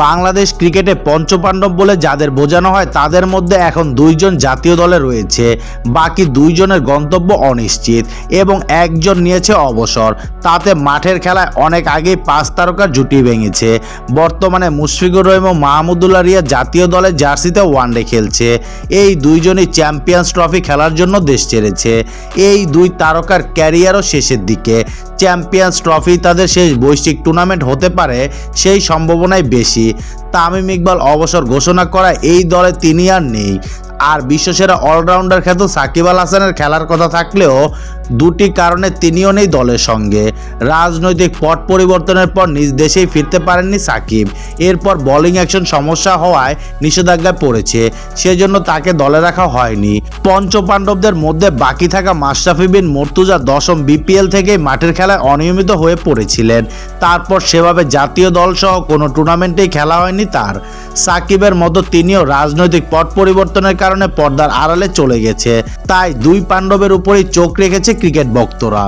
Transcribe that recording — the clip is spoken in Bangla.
বাংলাদেশ ক্রিকেটে পঞ্চপাণ্ডব বলে যাদের বোঝানো হয় তাদের মধ্যে এখন 2 জন জাতীয় দলে রয়েছে, বাকি 2 জনের গন্তব্য অনিশ্চিত এবং একজন নিয়েছে অবসর। তাতে মাঠের খেলায় অনেক আগেই 5 তারকার জুটি ভেঙেছে। বর্তমানে মুশফিকুর রহিম ও মাহমুদুল্লাহ রিয়াদ জাতীয় দলের জার্সিতে ওয়ানডে খেলছে। এই 2 জনই চ্যাম্পিয়ন্স ট্রফি খেলার জন্য দেশ ছেড়েছে। এই 2 তারকার ক্যারিয়ারও শেষের দিকে। চ্যাম্পিয়ন্স ট্রফি তাদের শেষ বৈশ্বিক টুর্নামেন্ট হতে পারে সেই সম্ভাবনাই বেশি। তামিম ইকবাল অবসর ঘোষণা করা এই দলে তিনি আর নেই। আর বিশ্বসেরা অলরাউন্ডার খ্যাত সাকিব আল হাসানের খেলার কথা থাকলেও 2টি কারণে তিনিও নেই দলের সঙ্গে। রাজনৈতিক পট পরিবর্তনের পর নিজ দেশেই ফিরতে পারেননি সাকিব। এরপর বোলিং অ্যাকশন সমস্যা হওয়ায় নিষেধাজ্ঞায় পড়েছে, সেজন্য তাকে দলে রাখা হয়নি। পঞ্চপাণ্ডবদের মধ্যে বাকি থাকা মাশরাফি বিন মুর্তজা 10ম বিপিএল থেকেই মাঠের খেলায় অনিয়মিত হয়ে পড়েছিলেন। তারপর সেভাবে জাতীয় দলসহ কোনো টুর্নামেন্টেই খেলা হয়নি তার। সাকিবের মতো তিনিও রাজনৈতিক পট পরিবর্তনের কারণে পর্দার আড়ালে চলে গেছে। তাই 2 পাণ্ডবের উপরেই চোখ রেখেছে ক্রিকেট ভক্তরা।